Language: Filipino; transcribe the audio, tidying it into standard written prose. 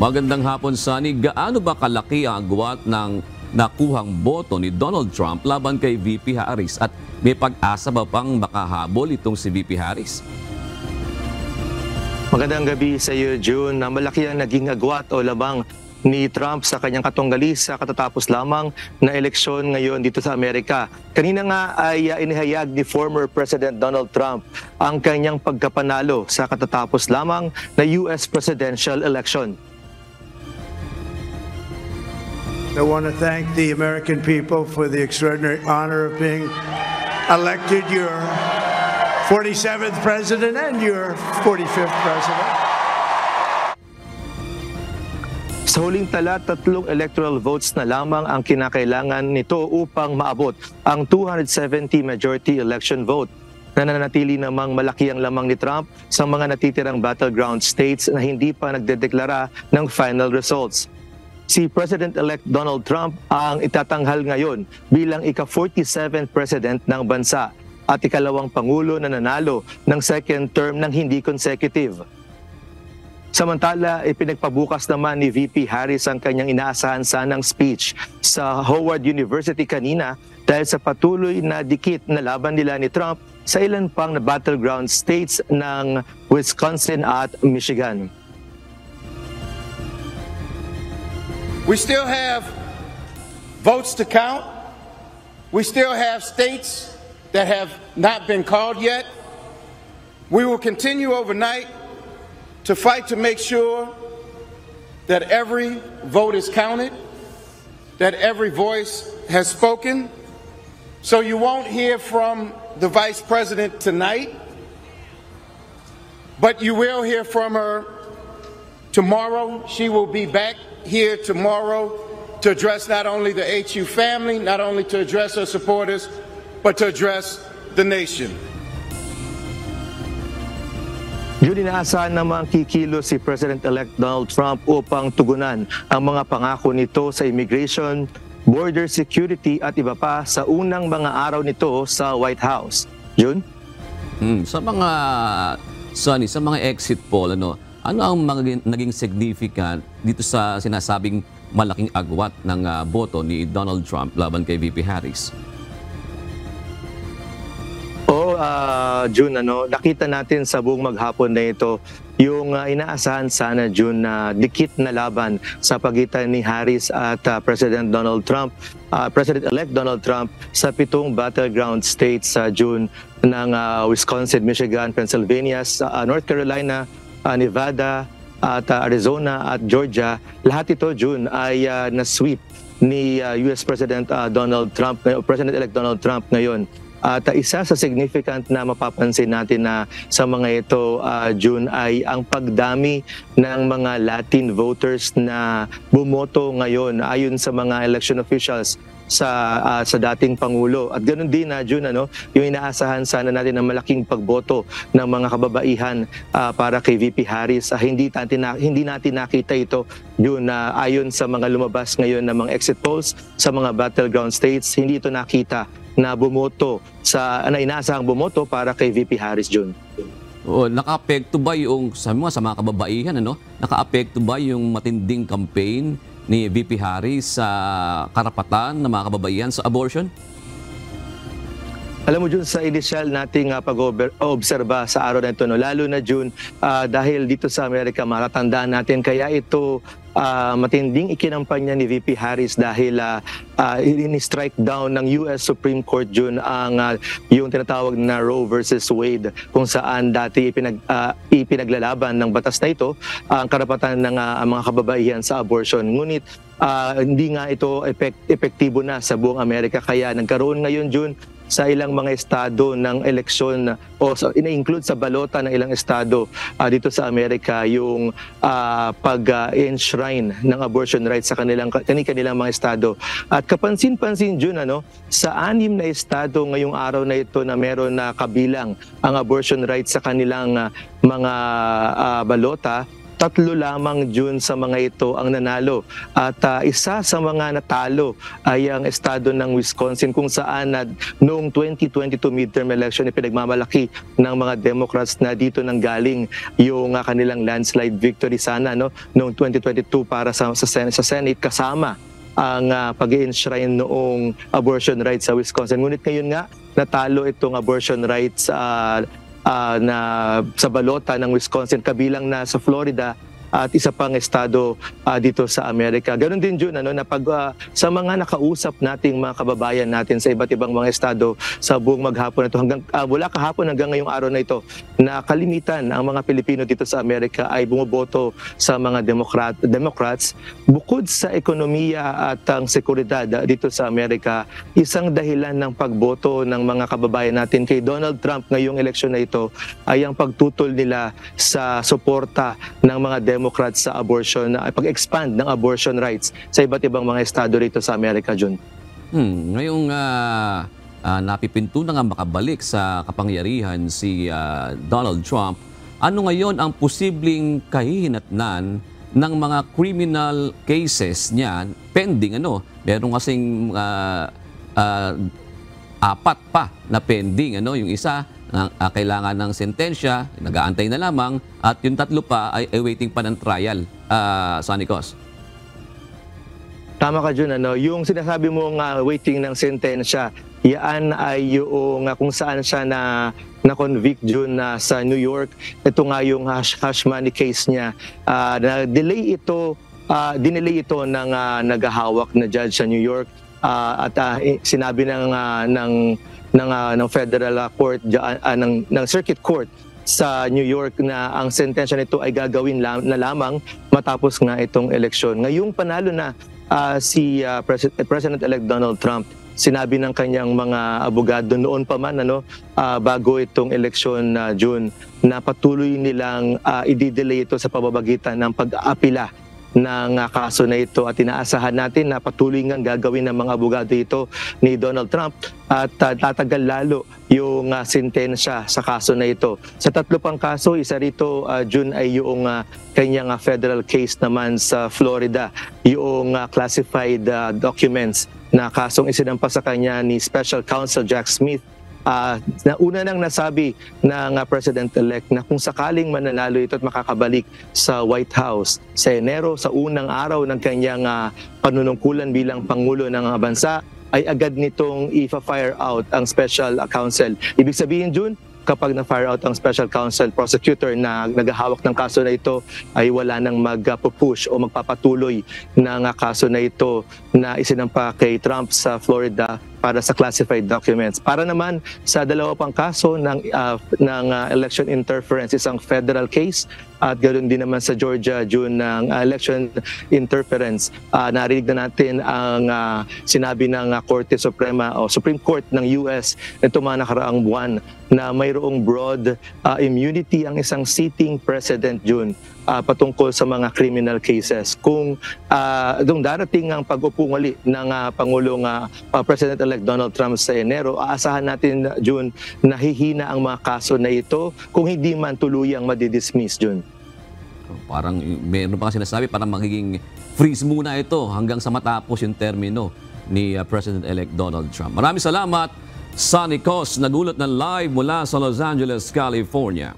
Magandang hapon, Sunny. Gaano ba kalaki ang agwat ng nakuhang boto ni Donald Trump laban kay VP Harris? At may pag-asa ba pang makahabol itong si VP Harris? Magandang gabi sa iyo, June. Malaki ang naging agwat o labang ni Trump sa kanyang katunggali sa katatapos lamang na eleksyon ngayon dito sa Amerika. Kanina nga ay inihayag ni former President Donald Trump ang kanyang pagkapanalo sa katatapos lamang na US presidential election. I want to thank the American people for the extraordinary honor of being elected your 47th president and your 45th president. Sa huling tala, 3 electoral votes na lamang ang kinakailangan nito upang maabot ang 270 majority election vote. Nananatili namang malaki ang lamang ni Trump sa mga natitirang battleground states na hindi pa nagdedeklara ng final results. Si President-elect Donald Trump ang itatanghal ngayon bilang ika-47th president ng bansa at ikalawang pangulo na nanalo ng second term ng hindi consecutive. Samantala, ipinagpabukas naman ni VP Harris ang kanyang inaasahan sanang speech sa Howard University kanina dahil sa patuloy na dikit na laban nila ni Trump sa ilan pang na battleground states ng Wisconsin at Michigan. We still have votes to count. We still have states that have not been called yet. We will continue overnight to fight to make sure that every vote is counted, that every voice has spoken. So you won't hear from the Vice President tonight, but you will hear from her tomorrow. She will be back here tomorrow to address not only the HU family, not only to address her supporters, but to address the nation. Yun, inaasahan namang kikilo si President-elect Donald Trump upang tugunan ang mga pangako nito sa immigration, border security at iba pa sa unang mga araw nito sa White House. Yun? Sa mga, Sonny, sa mga exit poll, ano ang naging significant dito sa sinasabing malaking agwat ng boto ni Donald Trump laban kay VP Harris? June, nakita natin sa buong maghapon na ito yung inaasahan sana, June, na dikit na laban sa pagitan ni Harris at President Donald Trump, President-elect Donald Trump sa 7 battleground states sa June ng Wisconsin, Michigan, Pennsylvania, North Carolina, Nevada, at Arizona at Georgia. Lahat ito, June, ay na-sweep ni US President Donald Trump, President-elect Donald Trump ngayon. At isa sa significant na mapapansin natin na sa mga ito, June, ay ang pagdami ng mga Latin voters na bumoto ngayon ayon sa mga election officials sa dating Pangulo. At ganoon din, June, yung inaasahan sana natin ng malaking pagboto ng mga kababaihan para kay VP Harris. Hindi natin nakita ito, June, ayon sa mga lumabas ngayon ng mga exit polls sa mga battleground states. Hindi ito nakita na bumoto na inaasahang bumoto para kay VP Harris, June. Naka-apekto ba yung sa mga kababaihan, naka-apekto ba yung matinding campaign ni VP Harris sa karapatan ng mga kababaihan sa abortion? Alam mo, June, sa initial nating pag-obserba sa araw na ito, lalo na, June, dahil dito sa Amerika, matatandaan natin, kaya ito matinding ikinampanya ni VP Harris dahil ini-strike down ng US Supreme Court, June, yung tinatawag na Roe versus Wade, kung saan dati ipinaglalaban ng batas na ito ang karapatan ng mga kababaihan sa abortion. Ngunit hindi nga ito epektibo na sa buong Amerika, kaya nagkaroon ngayon, June, sa ilang mga estado ng eleksyon o ina-include sa balota ng ilang estado dito sa Amerika yung pag-enshrine ng abortion rights sa kanilang mga estado. At kapansin-pansin, June, sa 6 na estado ngayong araw na ito na meron na kabilang ang abortion rights sa kanilang mga balota, tatlo lamang June sa mga ito ang nanalo. At isa sa mga natalo ay ang estado ng Wisconsin, kung saan noong 2022 midterm election pinagmamalaki ng mga Democrats na dito nang galing yung kanilang landslide victory sana noong 2022 para sa Senate, kasama ang pag-i-enshrine noong abortion rights sa Wisconsin. Ngunit ngayon nga natalo itong abortion rights na sa balota ng Wisconsin, kabilang na sa Florida at isa pang estado dito sa Amerika. Ganon din June, na sa mga nakausap nating mga kababayan natin sa iba't ibang mga estado sa buong maghapon ito, hanggang mula kahapon hanggang ngayong araw na ito, na kalimitan ang mga Pilipino dito sa Amerika ay bumoboto sa mga Democrats. Bukod sa ekonomiya at ang seguridad dito sa Amerika, isang dahilan ng pagboto ng mga kababayan natin kay Donald Trump ngayong eleksyon na ito ay ang pagtutol nila sa suporta ng mga Democrats sa abortion, pag-expand ng abortion rights sa iba't ibang mga estado rito sa Amerika, Jun. Ngayong napipinto na nga makabalik sa kapangyarihan si Donald Trump, ano ngayon ang posibleng kahihinatnan ng mga criminal cases niya pending? Meron kasing 4 pa na pending. Yung isa kailangan ng sentensya, nag-aantay na lamang, at yung 3 pa ay awaiting pa ng trial. Sonny Cos. Tama ka, Jun. Yung sinasabi mong waiting ng sentensya, yan ay yung kung saan siya na-convict, Jun, sa New York. Ito nga yung hush money case niya. Dinelay ito ng naghahawak na judge sa New York, at sinabi ng federal court, ng circuit court sa New York, na ang sentensya nito ay gagawin na lamang matapos nga itong eleksyon. Ngayong panalo na si President-elect Donald Trump, sinabi ng kanyang mga abogado noon pa man bago itong eleksyon na June, na patuloy nilang i-delay ito sa pamamagitan ng pag-aapila ng kaso na ito, at inaasahan natin na patuloy ngang gagawin ng mga abogado ito ni Donald Trump, at tatagal lalo yung sentensya sa kaso na ito. Sa 3 pang kaso, isa rito, June, ay yung kanyang federal case naman sa Florida, yung classified documents na kasong isinampa sa kanya ni Special Counsel Jack Smith. Na una nang nasabi ng President-elect na kung sakaling mananalo ito at makakabalik sa White House sa Enero, sa unang araw ng kanyang panunungkulan bilang Pangulo ng bansa, ay agad nitong i-fire out ang Special Counsel. Ibig sabihin, June, kapag na-fire out ang Special Counsel, prosecutor na naghahawak ng kaso na ito, ay wala nang mag-push o magpapatuloy ng kaso na ito na isinampa kay Trump sa Florida para sa classified documents. Para naman sa 2 pang kaso ng election interference, isang federal case, at ganoon din naman sa Georgia, June, ng election interference. Narinig na natin ang sinabi ng Korte Suprema o Supreme Court ng US nito mga nakaraang buwan, na mayroong broad immunity ang isang sitting president, June, patungkol sa mga criminal cases. Kung darating ang pag-upo muli ng Pangulong President-elect Donald Trump sa Enero, aasahan natin, June, na hihina ang mga kaso na ito, kung hindi man tuluyang madidismiss, June. Parang meron pa kasi sinasabi, parang magiging freeze muna ito hanggang sa matapos yung termino ni President-elect Donald Trump. Maraming salamat, Sonny Cos, nagulat ng live mula sa Los Angeles, California.